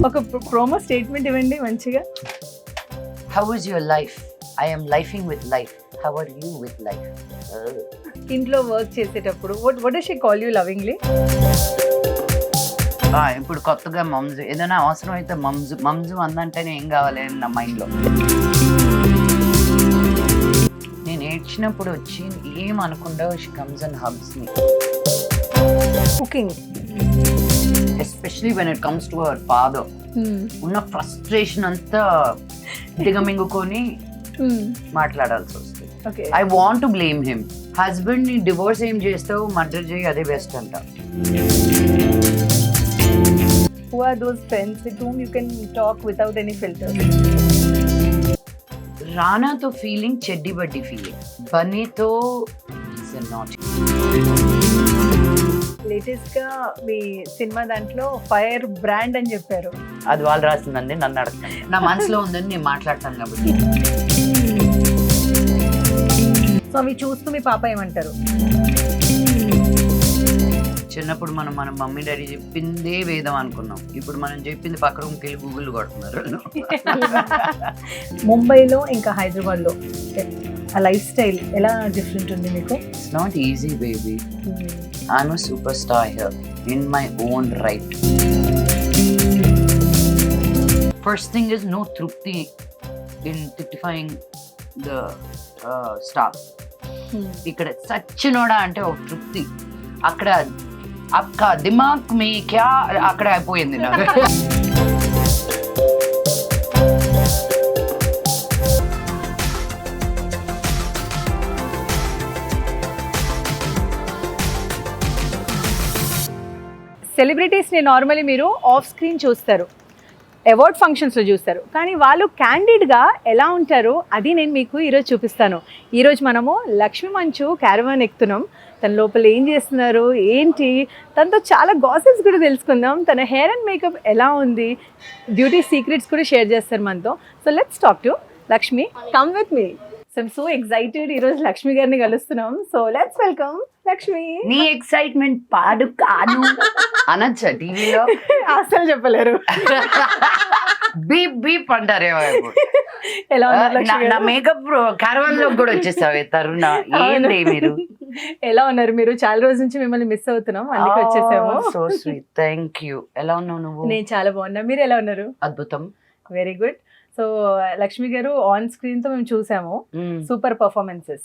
ఒక promo statement ఇవ్వండి మంచిగా. How is your life? I am lifing with life. How are you with life? ఇంట్లో work చేసేటప్పుడు what does she call you lovingly? ఇప్పుడు కొత్తగా మమ్జు ఏదైనా అవసరం అయితే మమ్జు అందంటేనే ఏం కావాలి అని నా మైండ్లో. నేను ఏడ్చినప్పుడు వచ్చి ఏం అనకుండా she comes and hugs me. Cooking especially when it comes to our father, ఉన్న ఫ్రస్ట్రేషన్ అంతా దిగమింగుకొని మాట్లాడాల్సి వస్తుంది. I want to blame him. Husband ని డివోర్స్ ఏం చేస్తావు, మర్డర్ చేయి, అదే బెస్ట్ అంట. Who are those friends with whom you can talk without any filters? రానాతో ఫీలింగ్ చెడ్డి బడ్డి ఫీలింగ్, బన్నీతో నాట్. లేటెస్ట్ గా మీ సినిమా దాంట్లో ఫైర్ బ్రాండ్ అని చెప్పారు. అది వాళ్ళు రాసిందండి, నన్ను అడగండి. నా మనసులో ఉందని నేను మాట్లాడతాను కాబట్టి. సో అవి చూస్తూ మీ పాప ఏమంటారు? చిన్నప్పుడు మనం మన మమ్మీ డాడీ చెప్పిందే వేదం అనుకున్నాం, ఇప్పుడు మనం చెప్పింది పక్క రూమ్కి వెళ్ళి గూగుల్ కొడుతున్నారు. ముంబైలో ఇంకా హైదరాబాద్లో ఆ లైఫ్ స్టైల్ ఎలా డిఫరెంట్ ఉంది మీకు? It's not easy baby. I'm a super star here in my own right. First thing is no తృప్తి ఇన్ తిట్టిఫైయింగ్ ద స్టార్. ఇక్కడ సచ్చినోడా అంటే ఒక తృప్తి, అక్కడ అక్క దిమాగ్ మీ క్యా అక్కడ అయిపోయింది నాకు. సెలబ్రిటీస్ని నార్మల్లీ మీరు ఆఫ్ స్క్రీన్ చూస్తారు, అవార్డ్ ఫంక్షన్స్లో చూస్తారు, కానీ వాళ్ళు క్యాండిడ్గా ఎలా ఉంటారో అది నేను మీకు ఈరోజు చూపిస్తాను. ఈరోజు మనము లక్ష్మీ మంచు క్యారవాన్ ఎక్కుతున్నాం. తన లోపల ఏం చేస్తున్నారు ఏంటి, తనతో చాలా గాసిప్స్ కూడా తెలుసుకుందాం. తన హెయిర్ అండ్ మేకప్ ఎలా ఉంది, బ్యూటీ సీక్రెట్స్ కూడా షేర్ చేస్తారు మనతో. So let's talk to Lakshmi. Come with me. So I'm so excited, ఈరోజు లక్ష్మి గారిని కలుస్తున్నాం. So let's welcome Lakshmi. నీ ఎక్సైట్మెంట్ పాడు కాదు అనొచ్చా టీవీలో? అసలు చెప్పలేరు. బీప్ బీప్ అంటారేమో. ఎలా ఉన్నారు లక్ష్మి గారు? నా మేకప్ క్యారవాన్ లో కూడా వచ్చేసావు తరుణ. ఏంటి మీరు ఎలా ఉన్నారు? మీరు చాలా రోజుల నుంచి మిమ్మల్ని మిస్ అవుతున్నాం, అందుకే వచ్చేసాము. So sweet, thank you. ఎలా ఉన్నావు నువ్వు? నేను చాలా బాగున్నా, మీరు ఎలా ఉన్నారు? అద్భుతం. Very good. సో లక్ష్మి గారు ఆన్ స్క్రీన్ తో మేము చూసాము సూపర్ పర్ఫార్మెన్సెస్.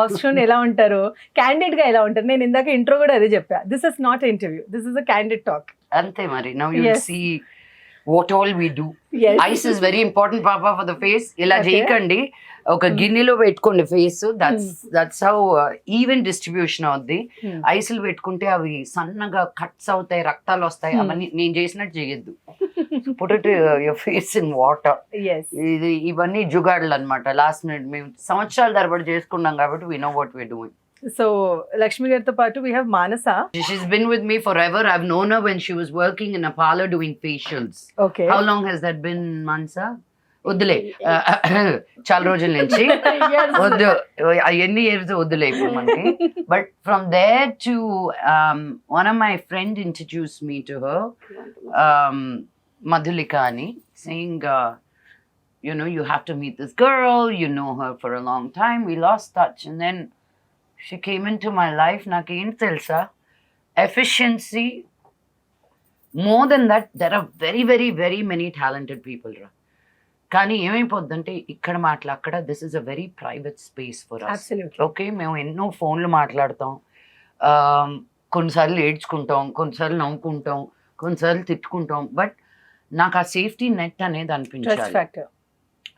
ఆఫ్ స్క్రీన్ ఎలా ఉంటారు, క్యాండిడ్ గా ఎలా ఉంటారు? నేను ఇందాక ఇంట్రో కూడా అదే చెప్పా, this is not interview, this is a candid talk. అంతే మరి. Now you see what all we do. Yes. Ice is very important papa for the face. ఇలా చేయకండి, ఒక గిన్నెలో పెట్టుకోండి face. That's how even distribution అవుద్ది. ఐసులు పెట్టుకుంటే అవి సన్నగా కట్స్ అవుతాయి, రక్తాలు వస్తాయి. అవన్నీ నేను చేసినట్టు చేయొద్దు. Put it your face in water. ఇవన్నీ జుగాడులు అనమాట. లాస్ట్ మినిట్ మేము సంవత్సరాల తరబడి చేసుకున్నాం కాబట్టి we know what we're doing. So Lakshmi గారితో పాటు we have Manasa. She's been with me forever. I've known her when she was working in a parlor doing facials. Okay. How long has that been, Manasa? వద్దులే, చాలా రోజుల నుంచి. వద్దు, ఎన్ని years వద్దులే ఇప్పుడు మనకి. But from there to one of my friend introduce me to her, Madhulika అని, saying you know, you have to meet this girl, you know her for a long time. We lost touch and then she came into my life. నాకేం తెలుసా, efficiency. More than that, there are very very very many talented people ra. కానీ ఏమైపోద్దంటే ఇక్కడ మాటలు అక్కడ, this is a very private space for us. Okay, మేము ఎన్నో ఫోన్లు మాట్లాడతాం, కొన్నిసార్లు ఏడ్చుకుంటాం, కొన్నిసార్లు నవ్వుకుంటాం, కొన్నిసార్లు తిట్టుకుంటాం. బట్ నాకు ఆ సేఫ్టీ నెట్ అనేది అనిపించాలి.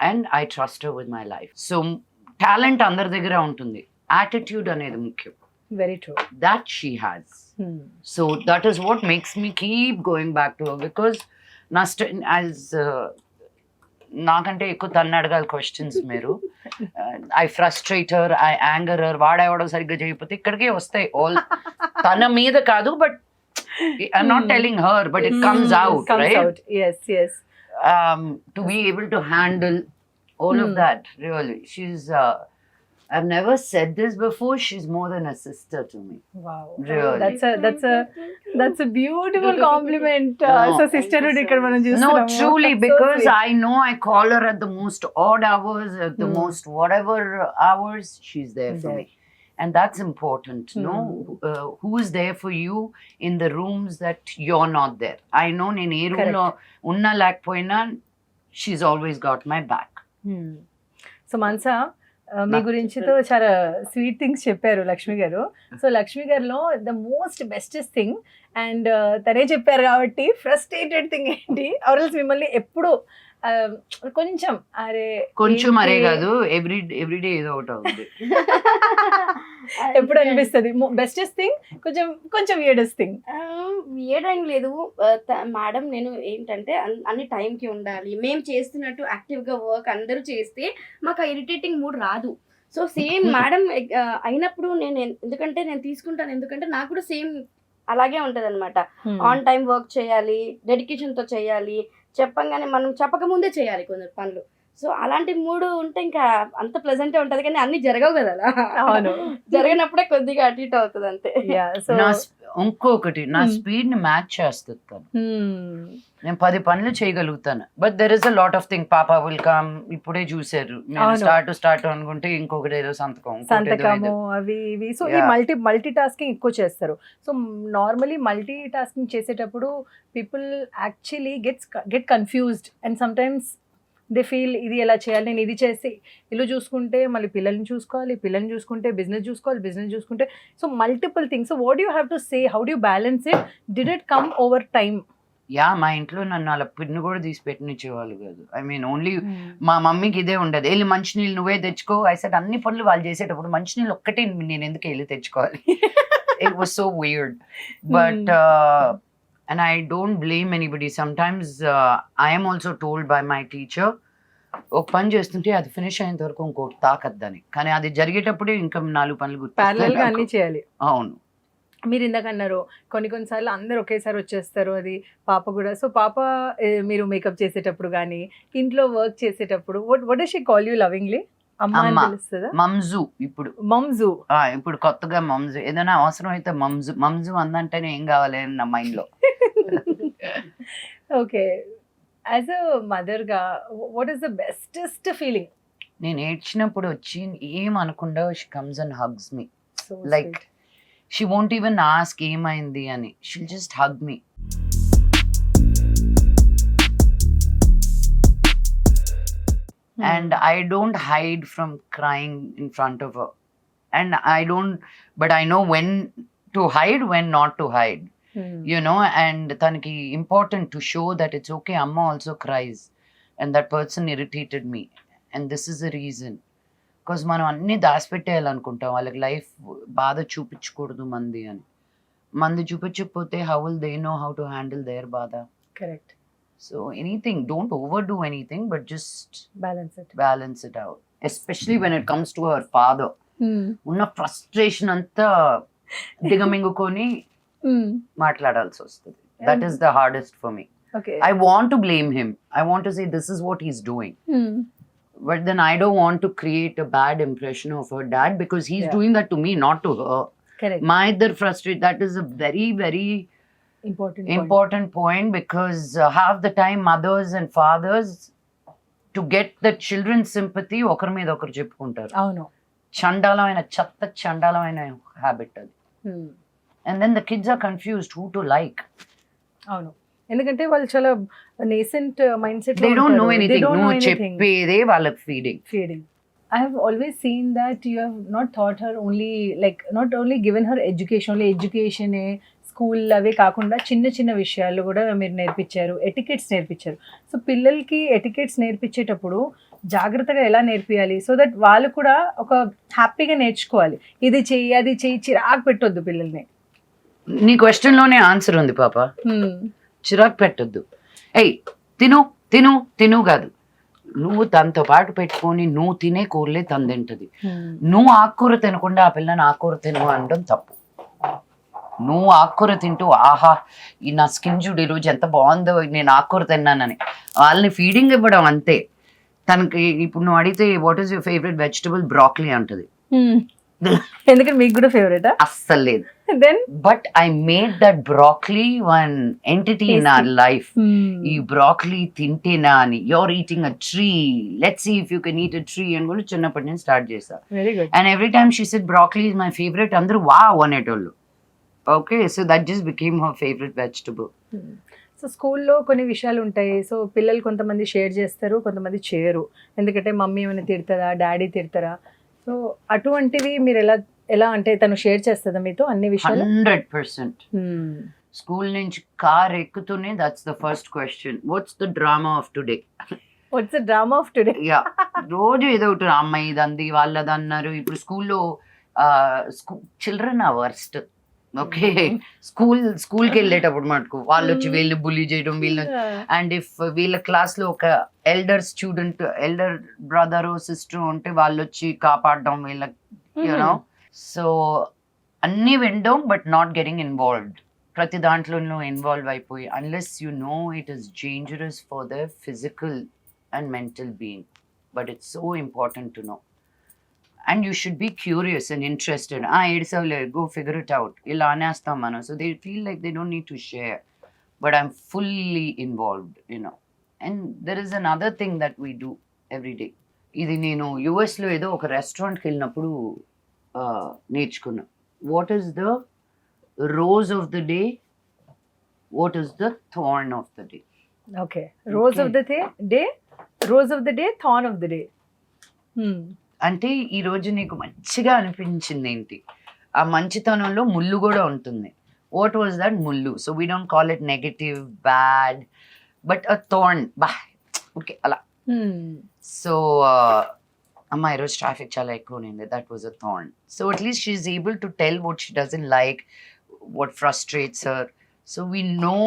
And I trust her with my life. So talent అందరి దగ్గర ఉంటుంది, యాటిట్యూడ్ అనేది ముఖ్యం. Very true. That she has. So that is what makes me keep going back to her, because as నాకంటే ఎక్కువ తన్ను అడగాలి క్వశ్చన్స్ మీరు. I frustrate her, I anger her. వాడేవాడో సరిగ్గా చేయకపోతే ఇక్కడికే వస్తాయి ఆల్. తన మీద కాదు, but I'm not telling her, but it comes out, right? Yes, yes. To be able to handle all of that, really, she's I've never said this before. She's more than a sister to me. Wow. Really. That's a beautiful compliment. No. So sisterhood ఇక్కడ మనం No, చూస్తున్నాము. truly, So because sweet. I know I call her at the most odd hours, at the Hmm. most whatever hours, she's there for There. me. And that's important, no? Who is there for you in the rooms that you're not there? I know in a room lo unna lakpoina, she's always got my back. So Manasa మీ గురించితో చాలా sweet things చెప్పారు Lakshmi garu. So Lakshmi గారిలో the most bestest thing and తనే చెప్పారు కాబట్టి frustrated thing ఏంటి, ఆర్ఎల్స్ మిమ్మల్ని ఎప్పుడు కొంచెం అరే కొంచెం ఏంటి? అరే కాదు, ఎవ్రీడే ఏదో ఒకటి అవుతుంది. ఎప్పుడు అనిపిస్తుంది బెస్టెస్ట్ థింగ్, కొంచెం కొంచెం వియర్డెస్ట్ థింగ్? ఏం లేదు మేడం, నేను ఏంటంటే అన్ని టైంకి ఉండాలి. మేము చేస్తున్నట్టు యాక్టివ్గా వర్క్ అందరూ చేస్తే మాకు ఆ ఇరిటేటింగ్ మూడ్ రాదు. సో సేమ్ మేడం అయినప్పుడు నేను ఎందుకంటే నేను తీసుకుంటాను, ఎందుకంటే నాకు కూడా సేమ్ అలాగే ఉంటుంది అనమాట. ఆన్ టైం వర్క్ చేయాలి, డెడికేషన్తో చేయాలి, చెప్పంగానే మనం చెప్పకముందే చేయాలి కొందరు పనులు. సో అలాంటి మూడు ఉంటే ఇంకా అంత ప్లెజెంట్ ఉంటది, కానీ అన్ని జరగవు కదా అలా. అవును. జరిగినప్పుడే కొద్దిగా అటు ఇటు అవుతుంది అంతే. ఇంకొకటి నా స్పీడ్ ని మ్యాచ్ చేస్తుంది తను. నేను 10 పనులు చేయగలుగుతాను, but there is a lot of thing. పాప విల్ కమ్, ఇప్పుడే చూసారు స్టార్ట్ అనుకుంటే ఇంకొకటి ఏదో సంతకము అవి ఇవి. సో ఈ మల్టీ టాస్కింగ్ ఎక్కువ చేస్తారు. సో నార్మలీ మల్టీ టాస్కింగ్ చేసేటప్పుడు people actually get confused and sometimes they feel ఇది ఎలా చేయాలి, నేను ఇది చేసి ఇల్లు చూసుకుంటే మళ్ళీ పిల్లల్ని చూసుకుంటే బిజినెస్ చూసుకుంటే so multiple things. So what you have to say, how do you balance it? Did it come over time? Yeah, మా ఇంట్లో నన్ను అలా పిన్ను కూడా తీసి పెట్టినిచ్చేవాళ్ళు కాదు. ఐ మీన్ ఓన్లీ మా మమ్మీకి ఇదే ఉండదు, వెళ్ళి మంచినీళ్ళు నువ్వే తెచ్చుకో. ఐసెట్ అన్ని పనులు వాళ్ళు చేసేటప్పుడు మంచినీళ్ళు ఒక్కటే నేను ఎందుకు వెళ్ళి తెచ్చుకోవాలి? It was so weird. But and I don't blame anybody. Sometimes I am also told by my teacher, ఒక పని చేస్తుంటే అది ఫినిష్ అయ్యేంత వరకు ఇంకోటి తాకద్దని, కానీ అది జరిగేటప్పుడే ఇంకా 4 పనులు ప్యారలల్ గా అన్ని చేయాలి. అవును. మీరు ఇందాక అన్నారు కొన్నిసార్లు అందరు ఒకేసారి వచ్చేస్తారు, అది పాప కూడా. సో పాప మీరు మేకప్ చేసేటప్పుడు కానీ ఇంట్లో వర్క్ చేసేటప్పుడు what does she call you lovingly? అమ్మ అని పిలుస్తుందా? మమ్జు. ఇప్పుడు కొత్తగా మమ్జు. ఏదైనా అవసరం అయితే మమ్జు అందంటేనే ఏం కావాలి అని నా మైండ్ లో. ఓకే, యాజ్ అ మదర్ గా what is the bestest feeling? నేను ఏడ్చినప్పుడు వచ్చి ఏం అనకుండా she comes and hugs me. Like she won't even ask ఏమైంది అని, she'll just hug me. And I don't hide from crying in front of her. And but I know when to hide, when not to hide. You know, and tanaki important to show that it's okay, amma also cries and that person irritated me and this is the reason. Because మనం అన్ని దాచిపెట్టేయాలనుకుంటాం, వాళ్ళకి life బాధ చూపించకూడదు మంది చూపించకపోతే how will they know how to handle their బాధ? Correct. So anything, don't overdo anything, but just balance it out, especially when it comes to her father. Unna frustration anta digaminguకొని మాట్లాడాల్సి వస్తుంది. That is the hardest for me. Okay. I want to blame him, I want to say this is what he's doing, but then I don't want to create a bad impression of her dad because he's doing that to me, not to her. Correct. My idhar frustrate, that is a very very important point because half the time mothers and fathers, to get the children's sympathy, ఒకరి మీద ఒకరు చెప్పుకుంటారు. అవును. చండాలమైన habit అది. And then the kids are confused who to like. అవును, ఎందుకంటే వాళ్ళు చాలా nascent mind set. They don't know anything. నువ్వు చెప్పేదే వాళ్ళకి feeding. I have always seen that you have not taught her only, like not only given her education, only education school అవే కాకుండా చిన్న విషయాలు కూడా మీరు నేర్పించారు, ఎటికెట్స్ నేర్పించారు. సో పిల్లలకి ఎటికెట్స్ నేర్పించేటప్పుడు జాగ్రత్తగా ఎలా నేర్పియాలి, సో దట్ వాళ్ళు కూడా ఒక హ్యాపీగా నేర్చుకోవాలి. ఇది చెయ్యి అది చెయ్యి, చిరాకు పెట్టొద్దు పిల్లల్ని. నీ క్వశ్చన్ లోనే ఆన్సర్ ఉంది పాప. చిరాకు పెట్టొద్దు. ఏయ్ తిను తిను తిను కాదు, నువ్వు తనతో పాటు పెట్టుకొని నువ్వు తినే కూరలే తను తింటది. నువ్వు ఆకుకూర తినకుండా ఆ పిల్లని ఆకుకూర తిను అనడం తప్పు. నువ్వు ఆకుకూర తింటూ ఆహా ఈ నా స్కిన్ చూడు ఈరోజు ఎంత బాగుందో నేను ఆకుకూర తిన్నానని వాళ్ళని ఫీడింగ్ ఇవ్వడం అంతే. తనకి ఇప్పుడు నువ్వు అడిగితే what is your favourite vegetable, broccoli అంటది. ఎందుకంటే మీకు కూడా ఫేవరెటా? అస్సలు లేదు. Then but I made that broccoli one entity in our life. ఈ బ్రాక్లీ తింటేనా అని, you're eating a tree, let's see if you can eat a tree అని కూడా చిన్నప్పటి నుంచి స్టార్ట్ చేశా. Very good. And every time she said broccoli is my favourite, అందరూ wow అనేటోళ్ళు. Okay, so that just became her favourite vegetable. So స్కూల్లో కొన్ని విషయాలు ఉంటాయి. సో పిల్లలు కొంతమంది షేర్ చేస్తారు, కొంతమంది చేయరు. ఎందుకంటే మమ్మీ ఏమైనా తిడతారా, డాడీ తిడతారా? సో అటువంటివి మీరు ఎలా అంటే తను షేర్ చేస్తుందా మీతో అన్ని విషయాలు? 100%. స్కూల్ నుంచి కార్ ఎక్కుతూనే that's the first question, what's the drama of today? What's the drama of today? Yeah, రోజు ఏదో ఒకటి, అమ్మాయి ఇదంది వాళ్ళది అన్నారు. ఇప్పుడు స్కూల్లో చిల్డ్రన్ ఆ వర్స్ట్. ఓకే, స్కూల్కి వెళ్ళేటప్పుడు మటుకు వాళ్ళు వచ్చి వీళ్ళు బుల్లీ చేయడం, వీళ్ళు. అండ్ ఇఫ్ వీళ్ళ క్లాస్ లో ఒక elder student, elder brother sister ఉంటే వాళ్ళు వచ్చి కాపాడడం వీళ్ళ, యూనో. సో అన్నీ వినడం బట్ నాట్ గెటింగ్ ఇన్వాల్వ్డ్. ప్రతి దాంట్లోనూ ఇన్వాల్వ్ అయిపోయి, unless you know it is dangerous for the physical and mental being, but it's so important to know. And you should be curious and interested. Edisavle, go figure it out. Illa anestam manu. So they feel like they don't need to share. But I'm fully involved, you know. And there is another thing that we do every day. Idi nenu US lo edo oka restaurant ki vellinappudu నేర్చుకున్నా. What is the rose of the day? What is the thorn of the day? Okay. Rose of the day, rose of the day, thorn of the day. అంటే ఈ రోజు నీకు మంచిగా అనిపించింది ఏంటి? ఆ మంచితనంలో ముళ్ళు కూడా ఉంటుంది. వాట్ వాజ్ దట్ ముళ్ళు? So we don't call it negative, bad, but a thorn. బా, ఓకే, అలా. సో అమ్మా ఈరోజు ట్రాఫిక్ చాలా ఎక్కువ ఉంది, that was a thorn. So at least she is able to tell what she doesn't like, what frustrates her. So we know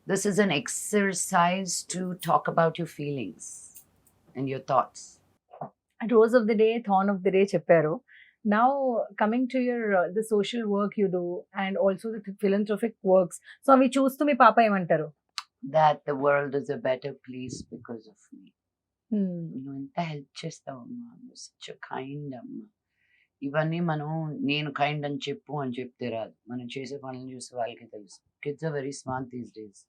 this is an exercise to talk about your feelings and your thoughts. Rose of the day, thorn of the day చెప్పారు. Now coming to your the social work you do and also the philanthropic works. So అవి చూస్తూ మీ పాప ఏమంటారు? That the world is a better place because of me. నువ్వు ఎంత help చేస్తావు అమ్మా, such a kind అమ్మా. ఇవన్నీ మనం నేను కైండ్ అని చెప్తే రాదు, మనం చేసే పనులు చూసి వాళ్ళకి తెలుసు. Kids are very smart these days.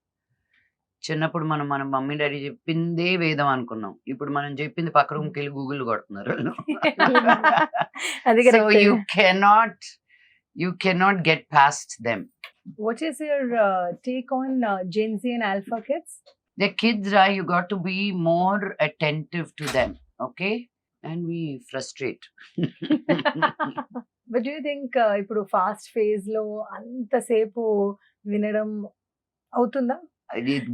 చిన్నప్పుడు మనం మన మమ్మీ డాడీ చెప్పిందే వేదం అనుకున్నాం, ఇప్పుడు మనం చెప్పింది పక్క రూమ్కి వెళ్ళి గూగుల్ కొడుతున్నారు. So you cannot get past them. What is your take on Gen Z and Alpha kids? The kids, right, you got to be more attentive to them, okay? And we frustrate. But do you think ఇప్పుడు fast phase లో అంతసేపు వినడం అవుతుందా?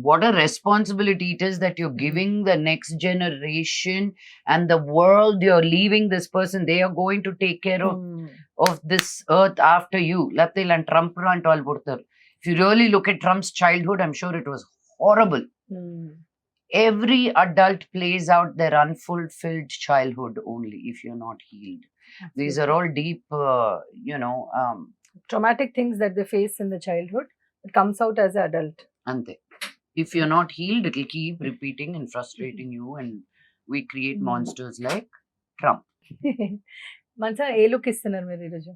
What a responsibility it is that you're giving the next generation and the world. You're leaving this person, they are going to take care of this earth after you. Latil and Trump and all purtar. If you really look at Trump's childhood, I'm sure it was horrible. Every adult plays out their unfulfilled childhood only if you're not healed. Absolutely. These are all deep traumatic things that they face in the childhood. It comes out as an adult. Ante. If you're not healed, it will keep repeating and frustrating you, and we create monsters like Trump. మంచిగా ఏ look ఇస్తున్నారు మీరు ఈరోజు?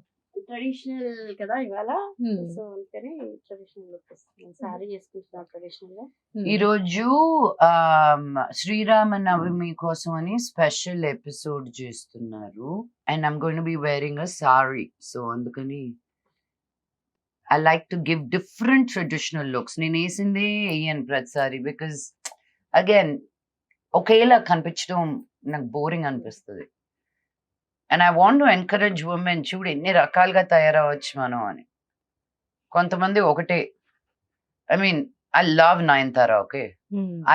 Traditional కదా ఇవాళ, so అందుకని traditional look ఇస్తున్నాను. Sorry చేసుకుంటున్నాను traditional గా. ఈరోజు శ్రీరామ నవమి కోసం అని స్పెషల్ ఎపిసోడ్ చేస్తున్నారు, and I'm going to be wearing a sorry. So అందుకని I like to give different traditional looks. నేను వేసిందే వేయను ప్రతిసారి, బికాజ్ అగైన్ ఒకేలా కనిపించడం నాకు బోరింగ్ అనిపిస్తుంది. And I want to encourage women, చూడు ఎన్ని రకాలుగా తయారవచ్చు మనం అని. కొంతమంది ఒకటే, I mean I love Nayanthara, okay,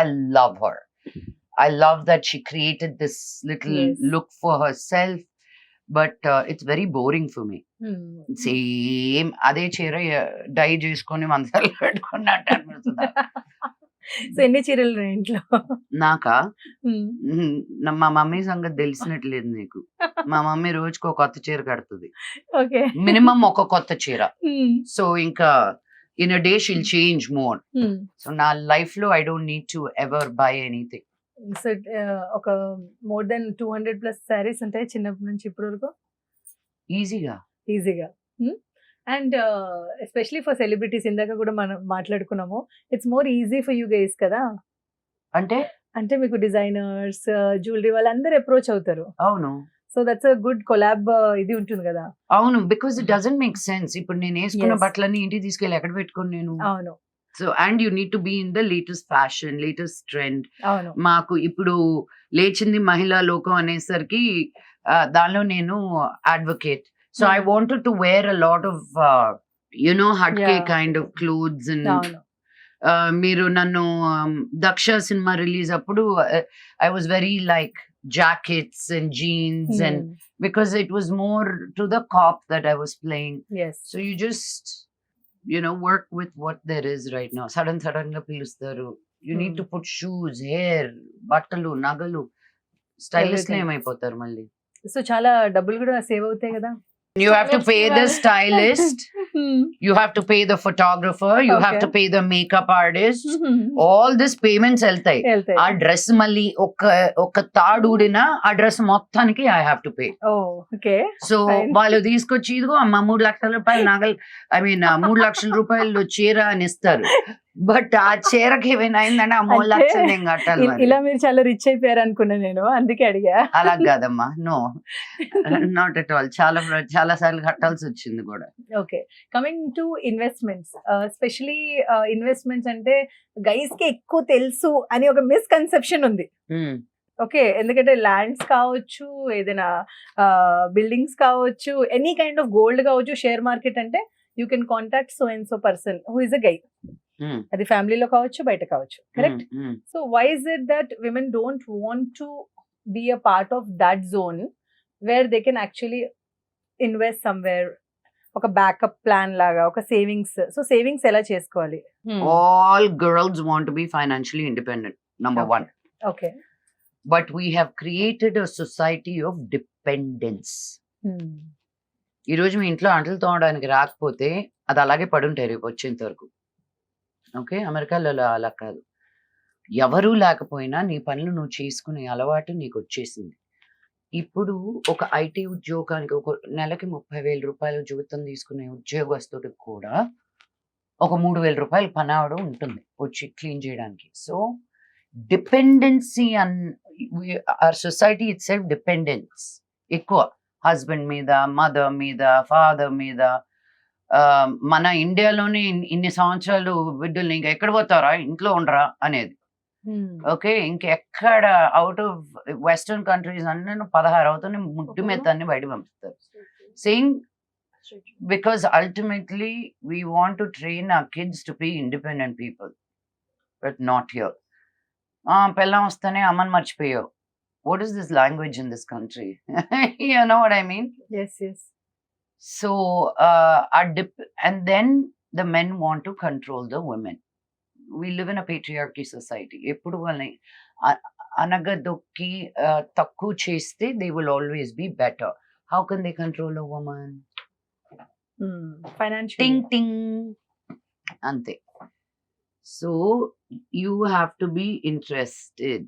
I love her. I love that she created this little look for herself. But it's very boring for me. Same అదే చీర die చేసుకొని మంచాలు పెట్టుకున్నట్టు అనిపిస్తుంది. సో ఎన్ని చీరలు ఇంట్లో? నాకా? మా మమ్మీ సంగతి తెలిసినట్లేదు నీకు. మా మమ్మీ రోజుకు ఒక కొత్త చీర కడుతుంది, మినిమం ఒక కొత్త చీర. సో ఇంకా in a day she'll change more. So నా లైఫ్ లో I don't need to ever buy anything. So ఒక మోర్ దెన్ 200+ శారీస్ ఉంటాయి చిన్నప్పటి నుంచి ఇప్పటి వరకు ఈజీగా. ఈజీగా. అండ్ ఎస్పెషలీ ఫర్ సెలబ్రిటీస్ ఇందాక కూడా మనం మాట్లాడుకున్నాము. It's more easy for you guys కదా. అంటే అంటే మీకు డిజైనర్స్, జ్యువెలరీ వాళ్ళందరూ అప్రోచ్ అవుతారు. అవును. So that's a good collab ఇది ఉంటుంది కదా. అవును. Because it doesn't make sense. ఇప్పుడు నేను వేసుకున్న Yes. బట్టలన్నీ ఇంటికి తీసుకెళ్ళి ఎక్కడ పెట్టుకోను నేను? అవును. So and you need to be in the latest fashion, latest trend. అవును. మాకు ఇప్పుడు లేచింది మహిళా లోకం అనేసరికి దానిలో నేను advocate. So I wanted to wear a lot of హట్కే Yeah. Kind of clothes. And అవును. మీరు నన్ను దక్ష సినిమా రిలీజ్ అప్పుడు I was very like jackets and jeans and because it was more to the cop that I was playing. Yes. So you just, work with what there is right now. Sudden ga pilustaru. You need to put shoes, hair, battalu, nagalu. Stylist Everything. name అయిపోతారు మళ్ళీ. So చాలా డబ్బులు కూడా save అవుతాయి కదా. You have to pay the stylist. You have to pay the photographer. You have Okay. to pay the makeup artist. All this payments వెళ్తాయి. వెళ్తాయి. ఆ డ్రెస్ మళ్ళీ ఒక తాడు ఊడినా ఆ డ్రెస్ మొత్తానికి I have to pay. Oh okay. So Fine. వాళ్ళు తీసుకొచ్చి ఇదిగో అమ్మ 3 లక్షల రూపాయలు నగలు, ఐ మీన్ 3 లక్షల రూపాయలు చీర అని ఇస్తారు. బట్ ఆ చీరకి ఏమైనా అయిందంటే ఆ 3 లక్షలు నేను కట్టాలి మరి. ఇలా మీరు చాలా రిచ్ అయిపోయారు అనుకున్నా నేను, అందుకే అడిగా. అలా కాదమ్మా, నో నాట్ ఎట్ ఆల్. చాలా సార్లు కట్టాల్సి వచ్చింది కూడా. Okay, coming to investments, especially investments అంటే గైస్ కి ఎక్కువ తెలుసు అని ఒక మిస్కన్సెప్షన్ ఉంది. ఓకే, ఎందుకంటే ల్యాండ్స్ కావచ్చు, ఏదైనా బిల్డింగ్స్ కావచ్చు, ఎనీ కైండ్ ఆఫ్ గోల్డ్ కావచ్చు, షేర్ మార్కెట్ అంటే you can contact so and so person who is a guy. అది ఫ్యామిలీలో కావచ్చు, బయట కావచ్చు, correct? So why is it that women don't want to be a part of that zone where they can actually invest somewhere, ఒక backup plan లాగా, ఒక savings. So savings ఎలా చేసుకోవాలి? All girls want to be financially independent, number one. Okay. But we have created a society of dependence. ఈ రోజు మీ ఇంట్లో అంటలు తోమడానికి రాకపోతే అది అలాగే పడుంటాయి రేపు వచ్చేంత వరకు. ఓకే, అమెరికాలో అలా కాదు. ఎవరూ లేకపోయినా నీ పనులు నువ్వు చేసుకునే అలవాటు నీకు వచ్చేసింది. ఇప్పుడు ఒక ఐటీ ఉద్యోగానికి ఒక నెలకి 30,000 రూపాయలు జీవితం తీసుకునే ఉద్యోగస్తుడికి కూడా ఒక 3,000 రూపాయలు పనావడ ఉంటుంది వచ్చి క్లీన్ చేయడానికి. So dependency our society itself dependence ఎక్కువ, హస్బెండ్ మీద, మదర్ మీద, ఫాదర్ మీద. మన ఇండియాలోనే ఇన్ని సంవత్సరాలు బిడ్డల్ని ఇంకా ఎక్కడ పోతారా, ఇంట్లో ఉండరా అనేది. ఓకే, ఇంకెక్కడ అవుట్ ఆఫ్ వెస్టర్న్ కంట్రీస్ అన్నీ 16 అవుతానే ముడ్డు మీద అన్ని బయట పంపిస్తారు. Saying because ultimately we want to train our kids to be independent people, but not here. పెళ్ళం వస్తేనే అమ్మని మర్చిపోయావు. What is this language in this country? You know what I mean? Yes, yes. So, and then the men want to control the women. We live in a patriarchy society. ఎప్పుడు వాళ్ళని అనగదొక్కి తక్కువ చేస్తే they will always be better. How can they control a woman? Financially. Ting ting. అంతే. So, you have to be interested.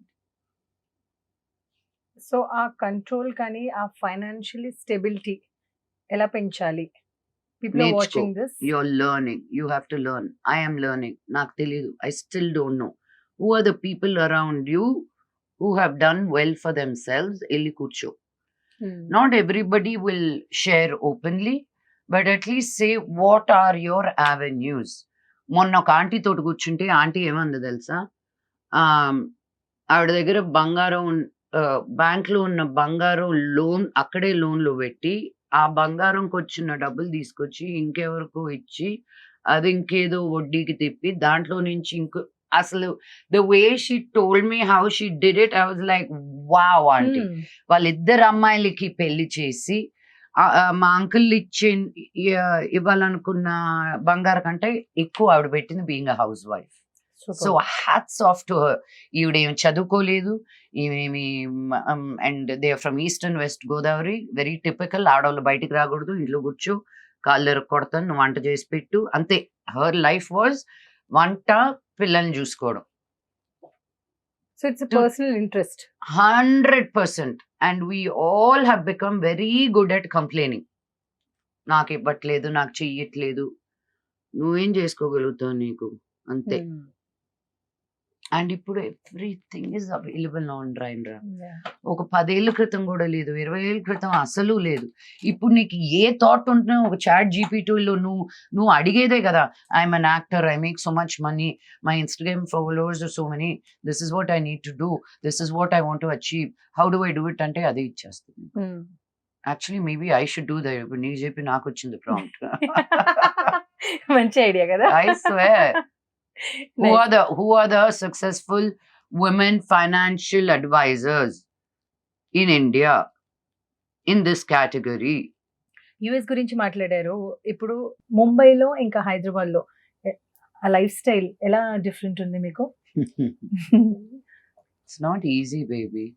So ఆ control కానీ ఆ financially stability ఎలా పెంచాలి? People are watching this. You're learning. You have to learn. I am learning. నాకు తెలియదు. I still don't know. Who are the people around you who have done well for themselves? Elli కూర్చో. Not everybody will share openly, but at least say what are your avenues. మొన్న ఒక aunty తోటి కూర్చుంటే aunty ఏమంది తెలుసా, ఆవిడ దగ్గర బంగారం, బ్యాంక్ లో ఉన్న బంగారం లోన్ అక్కడే లోన్లు పెట్టి ఆ బంగారంకి వచ్చిన డబ్బులు తీసుకొచ్చి ఇంకెవరికో ఇచ్చి అది ఇంకేదో వడ్డీకి తిప్పి దాంట్లో నుంచి ఇంకో, అసలు the way she told me how she did it, I was like wow aunty. వాళ్ళిద్దరు అమ్మాయిలకి పెళ్లి చేసి మా అంకుల్ ఇవ్వాలనుకున్న బంగారం కంటే ఎక్కువ ఆవిడ పెట్టింది being a housewife. So hats off to her. ఈవిడేమి చదువుకోలేదు, ఈమెమి, and they are from east and west Godavari, very typical. ఆడవాళ్ళు బయటికి రాకూడదు, ఇంట్లో కూర్చో, కాళ్ళు ఎరగొడతాను, నువ్వు వంట చేసి పెట్టు, అంతే. హర్ లైఫ్ వాజ్ వంట, పిల్లల్ని చూసుకోవడం. So it's To- personal interest. 100%. And we all have become very good at complaining. నాకు ఇవ్వట్లేదు, నాకు చెయ్యట్లేదు, నువ్వేం చేసుకోగలుగుతావు నీకు అంతే. అండ్ ఇప్పుడు ఎవ్రీథింగ్ ఇస్ అవైలబుల్ ఆన్లైన్ రా. ఒక 10 ఏళ్ళ క్రితం కూడా లేదు, 20 ఏళ్ళ క్రితం అసలు లేదు. ఇప్పుడు నీకు ఏ థాట్ ఉంటున్నా ఒక చాట్ జీపీటీలో నువ్వు అడిగేదే కదా. I'm an actor, I make so much money, my Instagram followers so many, this is what I need to do, this is what I want to achieve, how do I do it అంటే అదే ఇచ్చేస్తుంది. Actually maybe I should do that. ఇప్పుడు నీకు చెప్పి నాకు వచ్చింది prompt. మంచి idea కదా. I swear. Who are the successful women financial advisors in India in this category? US గురించి మాట్లాడారు. ఇప్పుడు ముంబైలో ఇంకా హైదరాబాద్ లో ఆ లైఫ్ స్టైల్ ఎలా డిఫరెంట్ ఉంది మీకు? It's not easy, baby.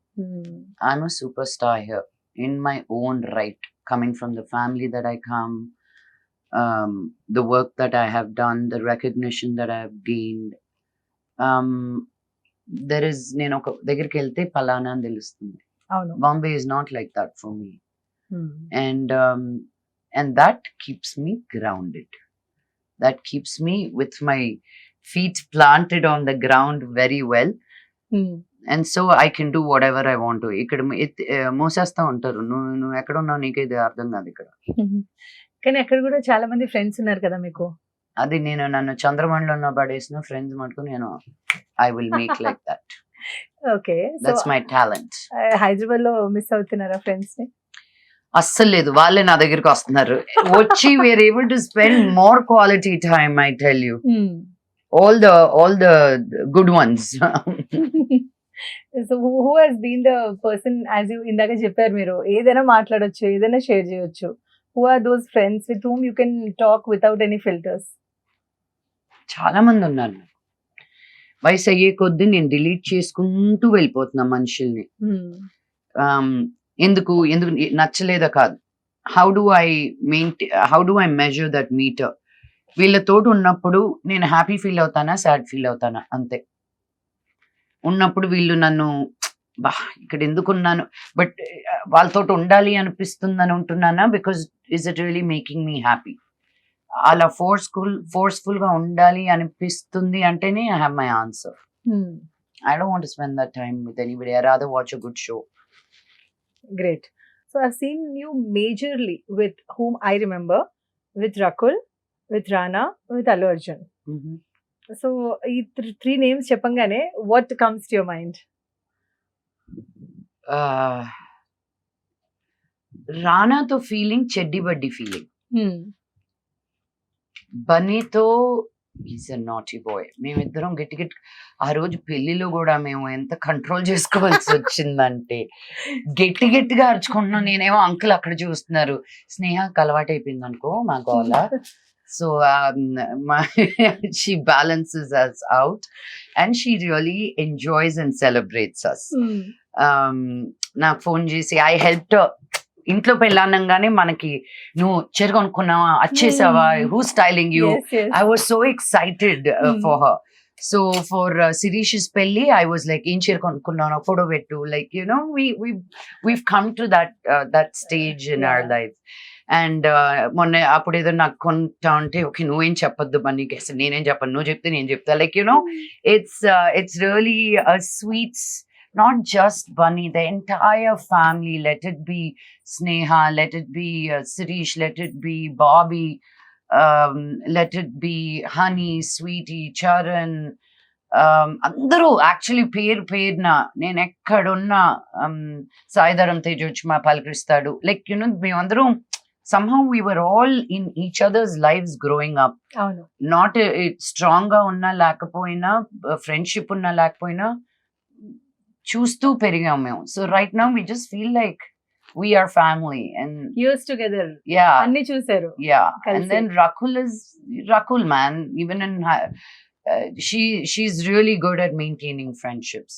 I'm a superstar here in my own right, coming from the family that I come, the work that I have done, the recognition that I have gained. There is, నేను ఒక దగ్గరికి వెళ్తే పలానా అని తెలుస్తుంది. అవును. Bombay is not like that for me. And that keeps me grounded. That keeps me with my feet planted on the ground very well. And so I can do whatever I want to. ఇక్కడ మోసేస్తా ఉంటారు, నువ్వు ఎక్కడ ఉన్నావు నీకు ఇది అర్థం కాదు ఇక్కడ. కానీ అక్కడ కూడా చాలా మంది ఫ్రెండ్స్ ఉన్నారు కదా మీకు. అది నేను నన్ను చంద్రమండలంలో పడేసిన ఫ్రెండ్స్ మటుకు నేను I will make like that. Okay, that's my talent. Hyderabad లో మిస్ అవుతున్నారా ఫ్రెండ్స్ ని? అస్సలు లేదు, వాళ్ళే నా దగ్గరికి వస్తున్నారు. వచ్చి we're able to spend more quality time, I tell you. all the good ones. So who has been the person, as you ఇందాక చెప్పారు మీరు ఏదైనా మాట్లాడొచ్చు, ఏదైనా షేర్ చేయొచ్చు. Who are those friends with whom you can talk without any filters? చాలా మంది ఉన్నారు. వయసు అయ్యే కొద్దీ నేను డిలీట్ చేసుకుంటూ వెళ్ళిపోతున్నా మనుషుల్ని. ఎందుకు నచ్చలేదా కాదు. How do I measure that meter? వీళ్ళతోటి ఉన్నప్పుడు నేను హ్యాపీ ఫీల్ అవుతానా, సాడ్ ఫీల్ అవుతానా, అంతే. ఉన్నప్పుడు వీళ్ళు నన్ను ఇక్కడ ఎందుకున్నాను, బట్ వాళ్ళతో ఉండాలి అనిపిస్తుందని ఉంటున్నానా, because is it really making me happy? అలా ఫోర్స్ఫుల్ గా ఉండాలి అనిపిస్తుంది అంటేనే I have my answer. I don't want to spend that time with anybody. I rather watch a good show. Great. So I've seen you majorly with whom I remember, with Rakul, with Rana, with Allu Arjun. So ఈ three names చెప్పంగానే what comes to your mind? రానాతో feeling చెడ్డి బడ్డి feeling. బన్నీతో is a naughty boy. మేమిద్దరం గట్టి ఆ రోజు పెళ్లిలో కూడా మేము ఎంత కంట్రోల్ చేసుకోవాల్సి వచ్చిందంటే గట్టిగా అరుచుకుంటున్నాం. నేనేమో అంకుల్ అక్కడ చూస్తున్నారు, స్నేహకు అలవాటు అయిపోయింది అనుకో మా గోల. So she balances us out and she really enjoys and celebrates us. నాకు ఫోన్ చేసి I helped her. ఇంట్లో పెళ్ళానంగానే మనకి నువ్వు చీర కొనుక్కున్నావా, వచ్చేసావా, who styling you, I was so excited for her. So for Shirish పెళ్లి ఐ వాజ్ లైక్, ఏం చీర కొనుక్కున్నావు, ఫోటో పెట్టు, like you know we've come to that stage in our life. అండ్ మొన్న అప్పుడు ఏదో నాకు కొంటా అంటే ఓకే నువ్వేం చెప్పొద్దు బన్నీకి, అసలు నేనేం చెప్పను, నువ్వు చెప్తే నేను చెప్తా, like you no it's really a sweet, not just Bunny, the entire family. Let it be Sneha, let it be Sirish, let it be Bobby, let it be Honey, Sweetie, Charan. అందరూ actually పేరున నేను ఎక్కడున్నా సాయిధరం తేజ్ వచ్చి మా పలకరిస్తాడు. Like you know మేమందరం somehow we were all in each other's lives growing up. Not strong గా ఉన్నా లేకపోయినా, ఫ్రెండ్షిప్ ఉన్నా లేకపోయినా చూస్తూ పెరిగాం మేము. So right now we just feel like we are family and years together. Yeah, అన్ని చూసారు. Yeah, and then Rakul man, even in she's really good at maintaining friendships.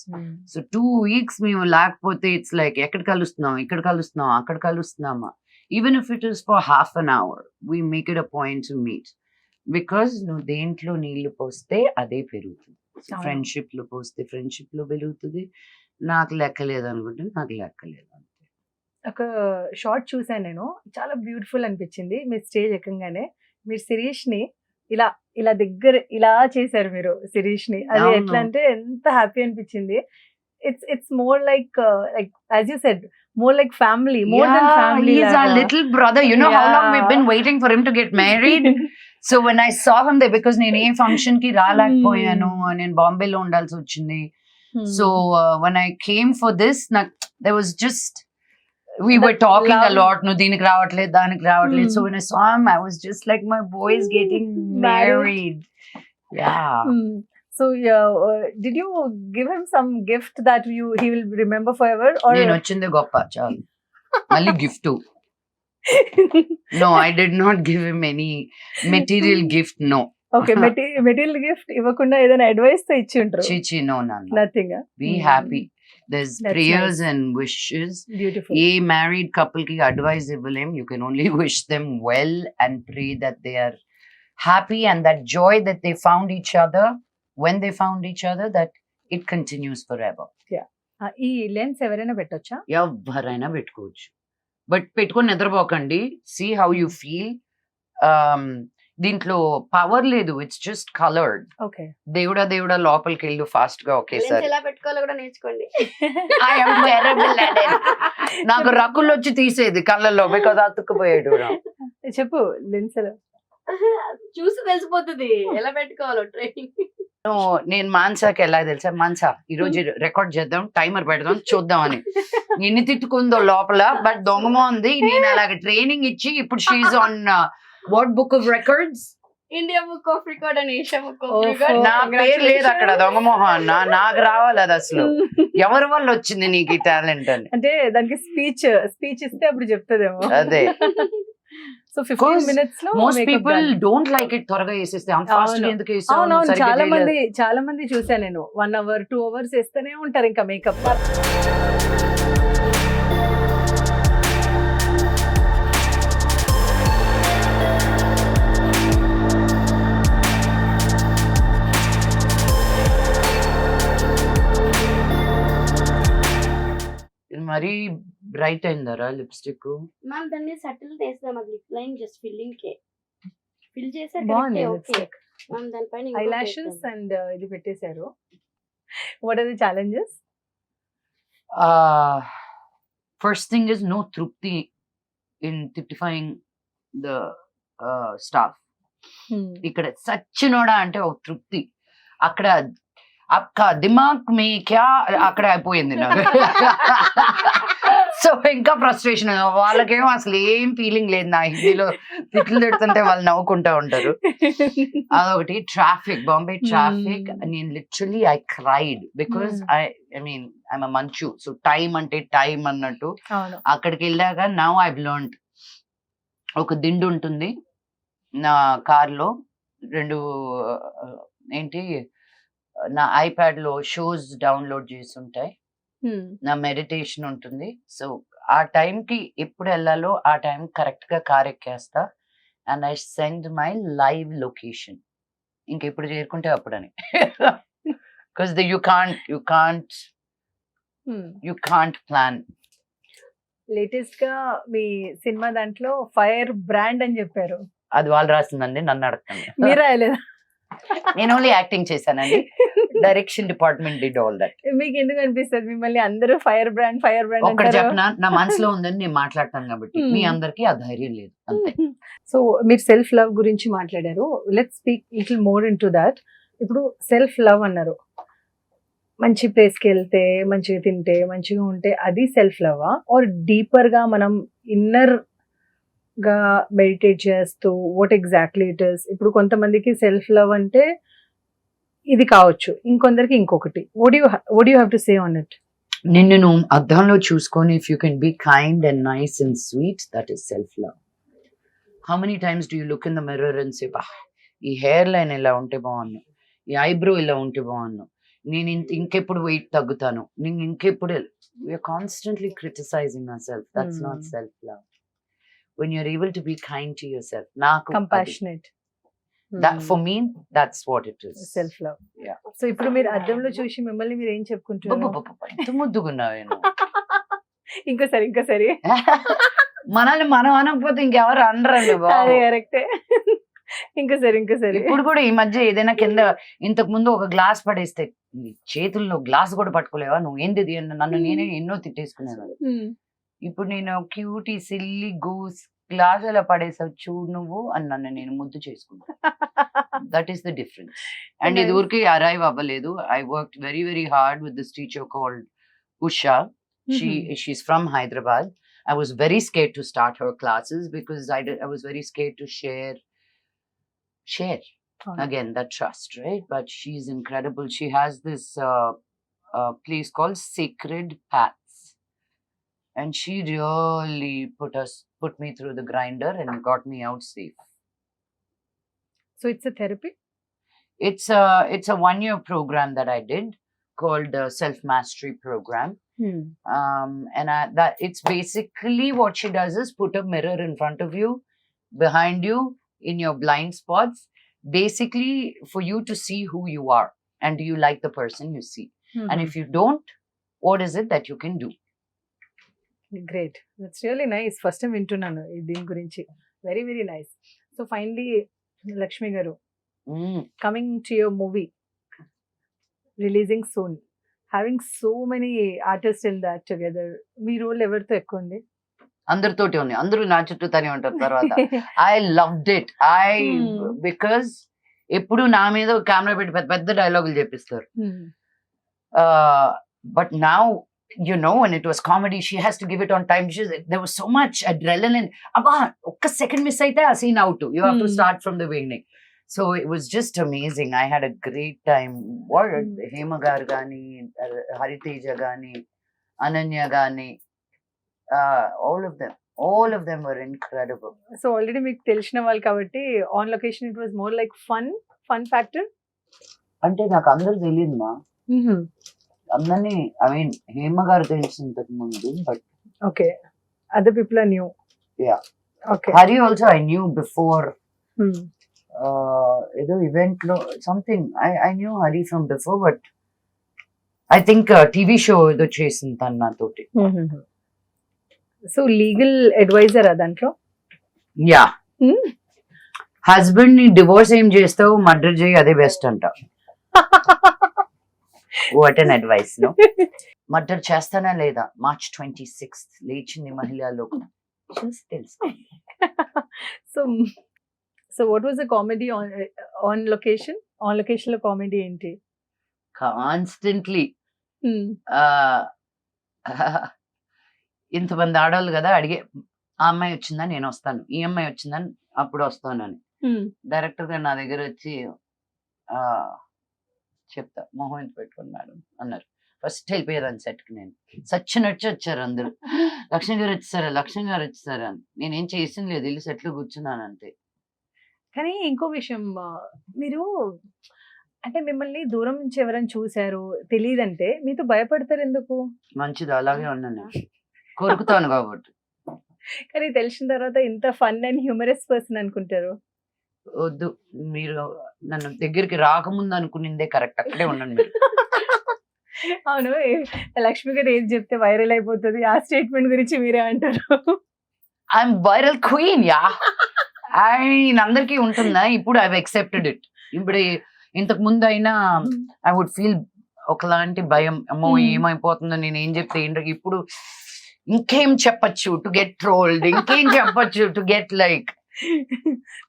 So 2 weeks మేము లేకపోతే it's like ఎక్కడ కలుస్తున్నాం, ఇక్కడ కలుస్తున్నాం, అక్కడ కలుస్తున్నామా, even if it is for half an hour we make it a point to meet, because నువ్వు దేంట్లో నీళ్లు పోస్తే అదే పెరుగుతుంది. అవును. ఫ్రెండ్షిప్ లో పోస్తే ఫ్రెండ్షిప్ లో పెరుగుతుంది, నాకు లెక్కలేదు అనుకుంటే నాకు లెక్కలేదు అంతే. ఒక షార్ట్ చూసాను నేను, చాలా బ్యూటిఫుల్ అనిపించింది. మీరు స్టేజ్ ఎక్కగానే మీరు శిరీష్ని ఇలా ఇలా దగ్గర ఇలా చేశారు మీరు శిరీష్ని. అది అవును. ఎట్లా అంటే ఎంత హ్యాపీ అనిపించింది. It's more like like as you said, more like family, more than family. He's our little brother. You know how long we've been waiting for him to get married. So when I saw him there, because నేను ఏ function కి రాలేకపోయాను, నేను బాంబేలో ఉండాల్సి వచ్చింది. So when I came for this, there was just, we That were talking a love. lot. No, దీనికి రావట్లేదు, దానికి రావట్లేదు. So when I saw him, I was just like, my boy is getting married. Yeah. So did you give him some gift that he will remember forever, or నేను వచ్చిందే గొప్ప చాలు, మళ్ళీ gift. No, I did not give him any material gift. No. Okay, material gift ఇవ్వకుండా ఏదైనా advice తో ఇచ్చి ఉంటారు? Chichi, no, none. Nothing. Be happy. There's That's prayers nice. and wishes. Beautiful. A married couple ki advice ivalem. You can only wish them well and pray that they are happy, and that joy that they found each other, when they found each other, that it continues forever. ఈ lens ఎవరైనా పెట్టొచ్చా? ఎవరైనా పెట్టుకోవచ్చు, but పెట్టుకొని నిద్రపోకండి. See how you feel. దీంట్లో power లేదు, it's just coloured. Okay. దేవుడా లోపలికి వెళ్ళు ఫాస్ట్ గా Lens ఒకేసారి. ఎలా పెట్టుకోవాలో కూడా నేర్చుకోండి. I am terrible at it. నాకు రకులు వచ్చి తీసేది కళ్ళల్లో, బికాజ్ అతుక్కుపోయాడు. చెప్పు లెన్స్. చూసి తెలిసిపోతుంది ఎలా పెట్టుకోవాలో ట్రైనింగ్. నేను మాన్సాకి ఎలా తెలుసా, మాన్సా ఈ రోజు రికార్డ్ చేద్దాం, టైమర్ పెడదాం చూద్దాం అని ఎన్ని తిట్టుకుందో లోపల. బట్ దొంగమో ఉంది, నేను అలాగ ట్రైనింగ్ ఇచ్చి ఇప్పుడు she on world book of records, India book of record and Asia book of Oh, record. నా పేరు లేదు అక్కడ, దొంగమోహన్. నాకు రావాలి అది అసలు. ఎవరి వల్ల వచ్చింది నీకు ఈ టాలెంట్ అని. అంటే దానికి స్పీచ్ ఇస్తే అప్పుడు చెప్తుందేమో. అదే. సో 15 minutes లో most makeup people done. Don't like it. త్వరగా వేసేస్తే అంత ఫాస్ట్ అవును. ఎందుకు వేసావు, అవునవును, సరిగ్గా చాలా మంది చూసాను నేను. 1 hour 2 hours వేస్తూనే ఉంటారు ఇంకా మేకప్. మరీ బ్రైట్ అయిందరా లిప్స్టిక్. మ్యామ్ దాన్ని సటిల్ చేస్తాం, అది లిప్ లైన్ జస్ట్ ఫిల్లింగ్ కే ఫిల్ చేసారు. బాగుంది ఓకే లిప్స్టిక్, మ్యామ్ దానిపైన ఐ లాషెస్ అండ్ ఇది పెట్టేశారు. What are the challenges? First thing is no trupti in typifying the staff. ఇక్కడ సచ్చినోడా అంటే ఒక తృప్తి, అక్కడ అక్క దిమాగ్ మీ క్యా అక్కడ అయిపోయింది నాకు. సో ఇంకా ఫ్రస్ట్రేషన్. వాళ్ళకేమో అసలు ఏం ఫీలింగ్ లేదు నా హిందీలో తిట్లు తిడుతుంటే వాళ్ళు నవ్వుకుంటా ఉంటారు. అదొకటి. Traffic, Bombay traffic. నేను literally I cried because I mean I'm Manchu. So time అంటే టైం అన్నట్టు. అవును. అక్కడికి వెళ్ళాక నౌ ఐ లెర్న్డ్. ఒక దిండు ఉంటుంది నా కార్లో, 2 ఏంటి నా ఐప్యాడ్ లో షోస్ డౌన్లోడ్ చేసి ఉంటాయి, నా మెడిటేషన్ ఉంటుంది. సో ఆ టైంకి ఎప్పుడు వెళ్ళాలో ఆ టైం కరెక్ట్ గా కార్ ఎక్కేస్తా, and I send my live location. ఇంకెప్పుడు చేరుకుంటే అప్పుడని. Because you can't plan. Latest గా మీ సినిమా దాంట్లో ఫైర్ బ్రాండ్ అని చెప్పారు. అది వాళ్ళు రాసిందండి, నన్ను అడగండి. మీరు రాయలేదా? నేను ఓన్లీ యాక్టింగ్ చేశానండి. Direction department did all that. మీకు ఎందుకు అనిపిస్తుంది మిమ్మల్ని అందరూ ఫైర్ బ్రాండ్ ఒక్కటి చెప్పిన నా మనసులో ఉందని నేను మాట్లాడతాను కాబట్టి మీ అందరికి ఆ ధైర్యం లేదు అంతే. సో మీరు సెల్ఫ్ లవ్ గురించి మాట్లాడారు. Let's speak little more in to that. ఇప్పుడు సెల్ఫ్ లవ్ అన్నారు, మంచి ప్లేస్కి వెళ్తే, మంచిగా తింటే, మంచిగా ఉంటే అది సెల్ఫ్ లవా? ఆర్ డీపర్ గా మనం ఇన్నర్ గా మెడిటేట్ చేస్తూ వాట్ ఎగ్జాక్ట్లీ ఇట్ ఇస్? ఇప్పుడు కొంతమందికి సెల్ఫ్ లవ్ అంటే ఇది కావచ్చు, ఇంకొందరికి ఇంకొకటి. what do you have to say on it? నిన్ను నువ్వు అద్దంలో చూసుకొని if you can be kind and nice and sweet, that is self love. How many times do you look in the mirror and say, ఈ hair line ఇలా ఉంటే బాగున్నాను, ఈ eyebrow ఇలా ఉంటే బాగున్నాను, నేను ఇంకెప్పుడు వెయిట్ తగ్గుతాను, నేను ఇంకెప్పుడు. We're constantly criticising our self. That's not self love. When you're able to be kind to yourself, నాకు Compassionate. That for me, that's what it is. Self love. Yeah. So ఇప్పుడు మీరు అద్దంలో చూసి మిమ్మల్ని మీరు ఏం చెప్పుకుంటున్నారు? ఎంత ముద్దుగున్నావేను. ఇంకోసారి మనల్ని మనం అనకపోతే ఇంకెవరు అనరండి అదే బాబు. కరెక్టే. ఇంకోసారి ఇప్పుడు కూడా ఈ మధ్య ఏదైనా కింద ఇంతకు ముందు ఒక గ్లాస్ పడేస్తే నీ చేతుల్లో గ్లాస్ కూడా పట్టుకోలేవా నువ్వు ఏంటిది అని నన్ను నేనే ఎన్నో తిట్టేసుకునేది. ఇప్పుడు నేను క్యూటీ సిల్లీ గూస్ గ్లాస్ అలా పడేసావు చూడు నువ్వు అని నన్ను నేను ముద్దు చేసుకున్నాను. That is the difference. And ఇది ఊరికి అరైవ్ అవ్వలేదు. I work very very hard with this teacher called Usha. She's from Hyderabad. I was very scared to start her classes because I was very scared to share again that trust, right? But she's incredible. She has this place called Sacred Paths, and she really put me through the grinder and got me out safe. So it's a therapy. It's a 1-year program that I did called Self Mastery Program. And that it's basically what she does is put a mirror in front of you, behind you, in your blind spots, basically for you to see who you are and do you like the person you see. And if you don't, what is it that you can do? Great, that's really nice. First time వింటున్నాను దీని గురించి. Very very nice. So finally Lakshmi garu, coming to your movie releasing soon, having so many artist in that together, మీ role ఎవరితో ఎక్కువ ఉంది? అందరితోటి ఉంది. అందరూ నా చుట్టూ తనే ఉంటారు. తర్వాత ఐ లవ్డ్ ఇట్. బికాజ్ ఎప్పుడు నా మీద కెమెరా పెట్టి పెద్ద పెద్ద డైలాగులు చెప్పిస్తారు. But now, you know, when it was comedy, she has to give it on time. There was so much adrenaline. Abba, okka second miss aithe a scene out. You have to start from the beginning. So it was just amazing. I had a great time. What Hema gar gani, Hariteja gani, Ananya gani, all of them were incredible. So already మీకు తెలిసిన వాళ్ళు కాబట్టి on location it was more like fun factor. అంటే నాకు అందరు తెలియదు మా, అందరినీ ఐ మీన్ హేమ గారు తెలుసు ఇంతకు ముందు. But okay, other people are new. Yeah, okay. Hari also I knew before. ఏదో ఈవెంట్ లో something I knew Hari from before, but I think TV show ఏదో చేసింది తను నాతోటి. సో లీగల్ అడ్వైజర్ దాంట్లో? యా, హస్బెండ్ ని డివోర్స్ ఏం చేస్తావు, మర్డర్ చేయి, అదే బెస్ట్ అంట. What an advice. No, murder చేస్తానా లేదా? March 26th Lechindi Mahila Lokam. తెలుసు. So what was the comedy on location? On location లో కామెడీ ఏంటి? కాన్స్టెంట్లీ ఇంతమంది ఆడవాళ్ళు కదా అడిగే, ఆ అమ్మాయి వచ్చిందా నేను వస్తాను, ఈ అమ్మాయి వచ్చిందని అప్పుడు వస్తానని. డైరెక్టర్ గారు నా దగ్గర వచ్చి చెప్తా, మొహం ఎంత పెట్టుకున్నాడు అన్నారు. ఫస్ట్ వెళ్ళిపోయారు సెట్ కి. నేను సచ్చినట్టు వచ్చారు అందరూ. లక్ష్మి గారు వచ్చేసారా అని. నేనేం చేసింది లేదు, వెళ్ళి సెట్లు కూర్చున్నాను అంతే. కానీ ఇంకో విషయం, మీరు అంటే మిమ్మల్ని దూరం నుంచి ఎవరైనా చూసారు తెలియదంటే మీతో భయపడతారు ఎందుకు? మంచిది, అలాగే ఉన్నాను, కొరుకుతాను కాబట్టి. కానీ తెలిసిన తర్వాత ఇంత ఫన్ అండ్ హ్యూమరస్ పర్సన్ అనుకుంటారు. వద్దు, మీరు నన్ను దగ్గరికి రాకముందు అనుకునిందే కరెక్ట్, అక్కడే ఉండండి మీరు. అవును, లక్ష్మి గారు ఏది చెప్తే వైరల్ అయిపోతుంది, ఆ స్టేట్మెంట్ గురించి మీరే అంటారు. I'm viral queen. యా, అందరికీ ఉంటుందా? ఇప్పుడు ఐ యాక్సెప్టెడ్ ఇట్. ఇప్పుడు ఇంతకు ముందు అయినా ఐ వుడ్ ఫీల్ ఒకలాంటి భయం, అమ్మో ఏమైపోతుందో, నేను ఏం చెప్తే ఏంటో. ఇప్పుడు ఇంకేం చెప్పచ్చు టు గెట్ ట్రోల్డ్, ఇంకేం చెప్పచ్చు టు గెట్ లైక్.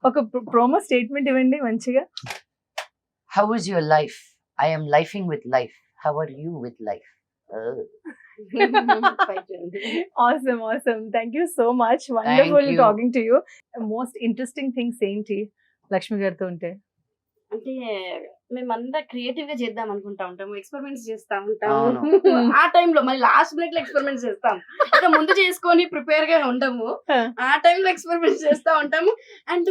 ఒక ప్రోమో స్టేట్మెంట్ ఇవ్వండి మంచిగా. How is your life? I am lifing with life. How are you with life? Awesome. Thank you so much. Wonderful talking to you. Most interesting things ఏంటి లక్ష్మి గారితో ఉంటే? అంటే మేమంతా creative గా చేద్దాం అనుకుంటా ఉంటాము, ఎక్స్పెరిమెంట్స్ చేస్తా ఉంటాము. ఆ టైంలో మళ్ళీ లాస్ట్ మినిట్ లో ఎక్స్పెరిమెంట్స్ చేస్తాం. ఇంకా ముందు చేసుకొని ప్రిపేర్ గా ఉండము, ఆ టైంలో ఎక్స్పెరిమెంట్స్ చేస్తా ఉంటాము. అండ్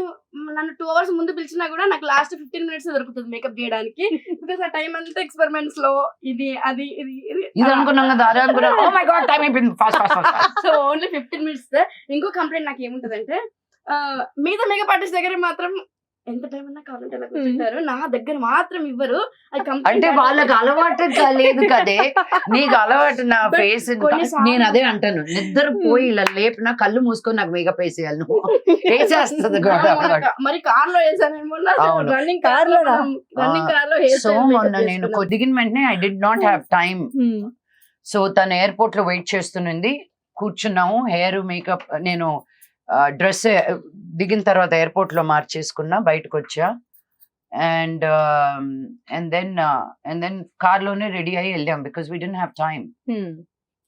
నన్ను 2 hours ముందు పిలిచినా కూడా నాకు లాస్ట్ 15 minutes దొరుకుతుంది మేకప్ చేయడానికి. బికాస్ ఆ టైం అంతా ఎక్స్పెరిమెంట్స్ లో ఇది అది ఇది అనుకున్నాం కదా, అదే అనుకున్నాం. ఓ మై గాడ్, టైం అయిపోయింది, ఫాస్ట్. So only 15 minutes. ఇంకో కంప్లైంట్ నాకు ఏముంటదంటే, మిగతా మేకప్ ఆర్టిస్ట్ దగ్గర మాత్రం ఎంత టైం అన్నా కావాలంటే అలా కూర్చుంటారు. నా దగ్గర మాత్రం ఇవ్వరు. అది complete అంటే గా- వాళ్ళకి అలవాటు లేదు కదే, నీకు అలవాటు నా But ఫేస్. కొన్నిసార్లు- నేను అదే అంటాను, నిద్ర పోయి ఇలా లేపినా కళ్ళు మూసుకొని నాకు మేకప్ వేసేయాలి నువ్వు. వేసేస్తుంది కూడా. మరి కార్ లో వేసాను మొన్న, అవును. రన్నింగ్ కార్లోనా? కార్ లో hair సో style makeup మొన్న నేను చేసుకున్నాం. దిగిన వెంటనే I did not have time. So తను ఎయిర్పోర్ట్ లో వెయిట్ చేస్తున్నది, కూర్చున్నాము. హెయిర్ మేకప్ నేను డ్రెస్ దిగిన తర్వాత ఎయిర్పోర్ట్ లో మార్చేసుకున్నా, బయటకు వచ్చా. అండ్ దెన్ కార్ లోనే రెడీ అయ్యి వెళ్ళాం because we don't have time.